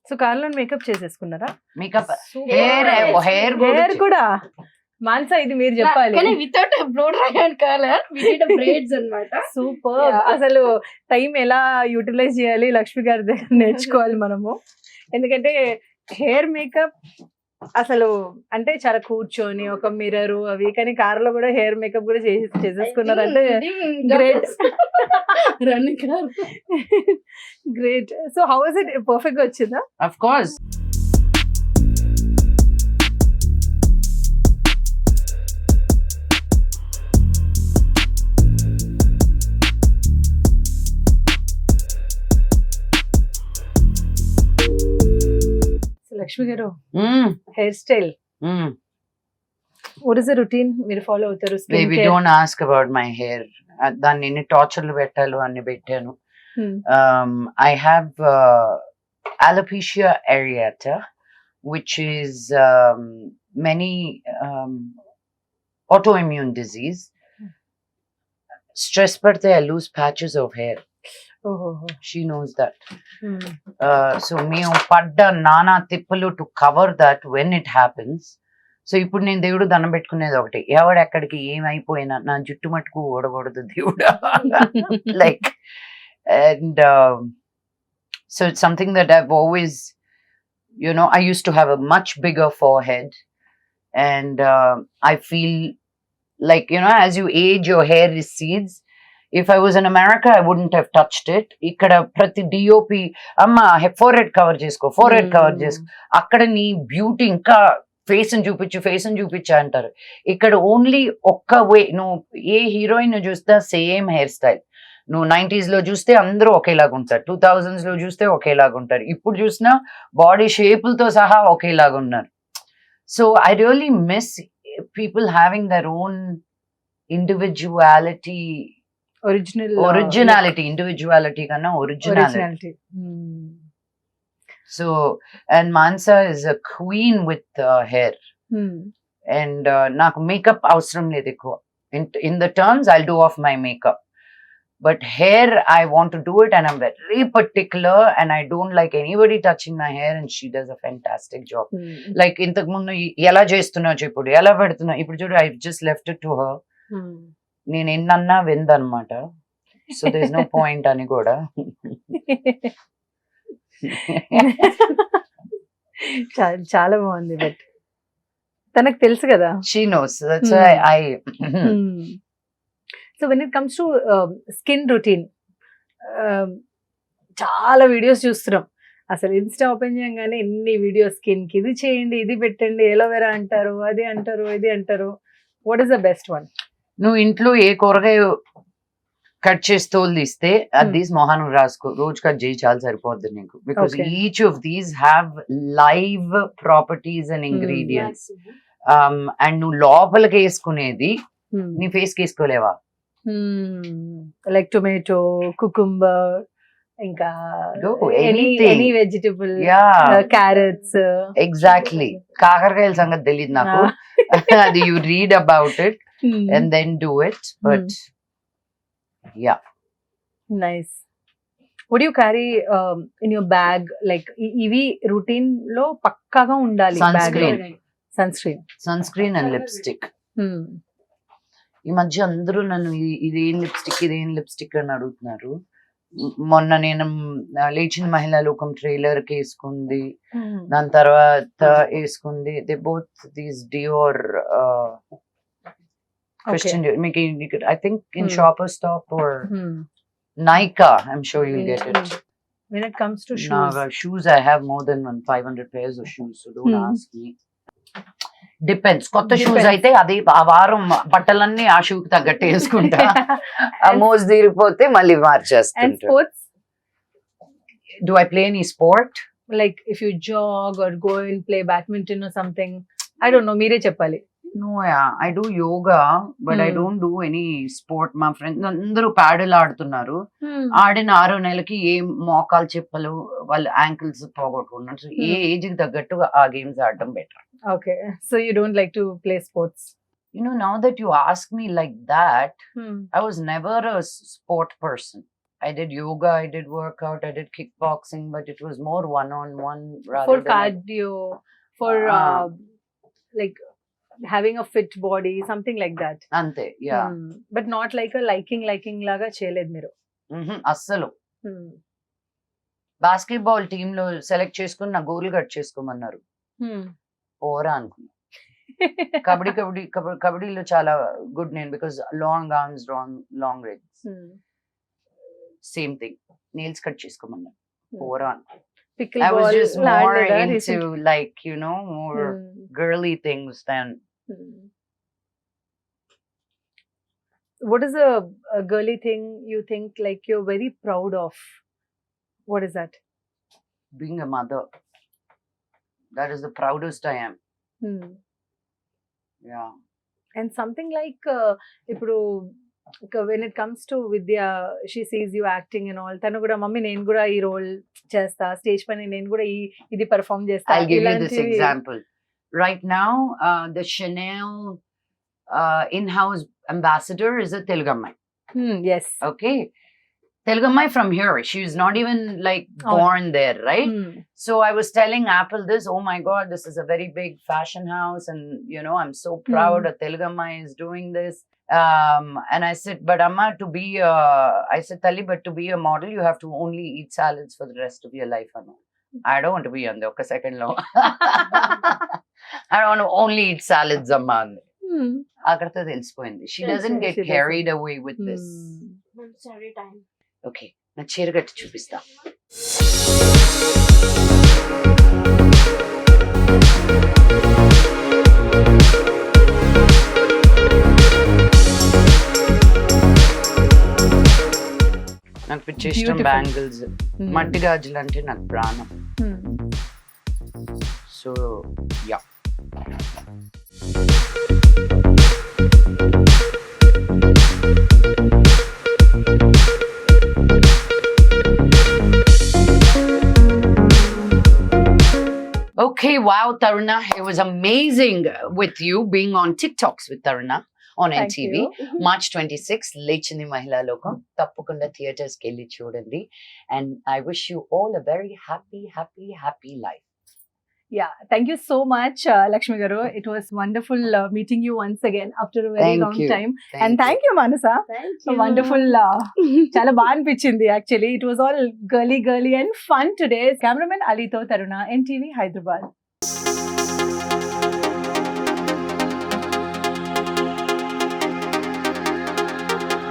So కార్లో మేకప్ చేసేసుకున్నారా? Makeup, Super. హెయిర్ హెయిర్ కూడా మాన్సా, ఇది మీరు చెప్పాలి. కానీ without blow dry and colour we did braids అన్నమాట. సూపర్. Yeah. అసలు టైం ఎలా యూటిలైజ్ చేయాలి లక్ష్మి గారి దగ్గర నేర్చుకోవాలి మనము. ఎందుకంటే హెయిర్ మేకప్ అసలు అంటే చాలా కూర్చొని ఒక మిర్రర్ అవి, కానీ కార్లో కూడా హెయిర్ మేకప్ కూడా చేసేసుకున్నారంటే great. Running car. Great. So how is it, perfect గా వచ్చిందా? Of course. సో లక్ష్మి గారు, hair style, what is the routine మీరు ఫాలో అవుతారు? Baby don't ask about my hair. దాన్ని ఎన్ని టార్చర్లు పెట్టాలో అన్ని పెట్టాను. I have alopecia areata, which is many autoimmune disease. Stress padte I lose patches of hair. She knows that. So మేము పడ్డ నానా తిప్పలు to cover that when it happens. So ఇప్పుడు నేను దేవుడు దండం పెట్టుకునేది ఒకటి, ఎవడెక్కడికి ఏమైపోయినా నా జుట్టు మట్టుకు ఓడకూడదు దేవుడా. Like, and so it's something that I've always, you know, I used to have a much bigger forehead, and I feel like, you know, as you age your hair recedes. If I was in America I wouldn't have touched it. Ikkada prati DOP amma forehead cover chesko, forehead cover chesko, akkada nee beauty inka face అని చూపించు అంటారు. ఇక్కడ only ఒక్క వే, నువ్వు ఏ heroine చూస్తే same hair style. నువ్వు 90s లో చూస్తే అందరూ ఒకేలాగా ఉంటారు, 2000s లో చూస్తే ఒకేలాగా ఉంటారు, ఇప్పుడు చూసినా బాడీ షేపులతో సహా ఒకేలాగా ఉన్నారు. So I really miss people having their own individuality. Originality, individuality కన్నా originality. So, and Mansa is a queen with hair. And నాకు makeup అవసరం లేదు ఎక్కువ. In the terms I'll do off my makeup, but hair I want to do it, and I'm very particular, and I don't like anybody touching my hair, and she does a fantastic job. Like ఇంతకు ముందు ఎలా చేస్తున్నావు ఇప్పుడు, ఎలా పెడుతున్నావు ఇప్పుడు చూడు, I just left it to her. నేను ఎన్నన్నా విందనమాట, so there's no point అని కూడా. చాలా బాగుంది. బట్ తనకు తెలుసు కదా, she knows, that's why I so when it comes to skin routine, చాలా వీడియోస్ చూస్తున్నాం. అసలు ఇన్స్టా ఓపెన్ చేయగానే ఎన్ని వీడియోస్, స్కిన్ కి ఇది చేయండి, ఇది పెట్టండి, ఎలోవెరా అంటారు, అది అంటారు, ఇది అంటారు. What is the best one? నువ్వు ఇంట్లో ఏ కూరగాయ కట్ చేసి తోలు తీస్తే అది తీసి మొహానికి రాసుకో, రోజు కట్ చేయి, చాలా సరిపోద్ది నీకు. Because each of these have live properties and ingredients. అండ్ నువ్వు లోపలికి వేసుకునేది నీ ఫేస్ కి వేసుకోలేవా? లైక్ టొమాటో, కుకుంబర్, ఇంకా ఎనీ వెజిటబుల్, క్యారెట్స్. ఎగ్జాక్ట్లీ. కాకరకాయల సంగతి తెలియదు నాకు, అది you read about it and then do it. But yeah, nice. Would you carry in your bag, like ivi routine lo pakkaga undali bag lo? Sunscreen and lipstick. ఈ మధ్య అందరూ నన్ను ఇదేం లిప్స్టిక్ అని అడుగుతున్నారు. మొన్న నేను లేచిన మహిళా లోకం ట్రైలర్ కి వేసుకుంది, దాని తర్వాత వేసుకుంది they both these Dior Christian Dior. I think in Shoppers Stop or Nykaa, I'm sure you'll get it. When it comes to shoes, Naga, shoes I have more than 500 pairs of shoes, so don't ask me. Depends. కొత్త shoes Depends. అయితే అది ఆ వారం బట్టలన్నీ ఆ షూకి తగ్గట్టు వేసుకుంటా. ఆ మోజ్ తీరిపోతే మళ్ళీ And మార్చేస్తుంటా. sports, do I play any sport? like if you jog or go and play badminton or something, I don't know, మీరే చెప్పాలి. No, yeah, I do yoga, but I Hmm. don't do any sport. మా friends అందరూ ప్యాడల్ ఆడుతున్నారు. ఆడిన 6 నెలలకి ఏ మోకాలు చెప్పలు వాళ్ళ యాంకిల్స్ పోగొట్టుకున్నారు. సో ఏ ఏజ్ కి తగ్గట్టు ఆ గేమ్స్ ఆడడం better. Okay, so you don't like to play sports. You know, now that you ask me like that, I was never a sport person. I did yoga, I did workout, I did kickboxing, but it was more one-on-one rather For than cardio, for Ah. like having a fit body, something like that. అంతే. Yeah. But not like a liking లాగా చేయలేదు మీరు. అస్సలు basketball team లో select చేసుకుని నా goal cut చేసుకోమన్నారు. పోరా అనుకున్నా. కబడ్డీలో చాలా గుడ్ నేను, because long arms, long legs. Same thing, nails cut చేసుకోమన్నారు. పోరా అనుకున్నా. Pickle I was ball just more ఆడలేదా into recent? like, you know, more girly things than What is a girly thing you think like you're very proud of? What is that? being a mother. That is the proudest I am. Yeah. And something like ఇప్పుడు when it comes to Vidya, she sees you acting and all, తను కూడా mummy నేను కూడా ఈ role చేస్తా, stage పైన నేను కూడా ఇది పర్ఫామ్ చేస్తా. I'll give you this ఇలాంటివి- example. Right now, the Chanel in-house ambassador is a Telugamai. Yes. Okay. Telugamai from here. She's not even like Oh. born there, right? So I was telling Apple this, oh my God, this is a very big fashion house. And, you know, I'm so proud a Telugamai is doing this. And I said, but Amma, I said, Tali, but to be a model, you have to only eat salads for the rest of your life, Amma. I don't want to be on the second law. I don't want to only eat salads, Amma. Agartha తెలిసిపోయింది. She doesn't get She doesn't. carried away with this. Sorry, time. Okay, నా చీర కట్టి చూపిస్తా. నాకు పిచ్చి ఇష్టం Beautiful. Bangles. మట్టి గాజులు అంటే నాకు ప్రాణం. So yeah. Okay, wow, Taruna, it was amazing with you being on TikToks with Taruna on Thank NTV. you. March 26th, Lechindi Mahila లోకం. తప్పకుండా థియేటర్స్కి వెళ్ళి చూడండి. And I wish you all a very happy life. Yeah, thank you so much, Lakshmi Garu. It was wonderful meeting you once again after a very Thank long you. time. And thank you, Manasa. Thank So you. wonderful. Chala baa anpichindi actually. It was all girly and fun today. Cameraman Alito Taruna, NTV Hyderabad.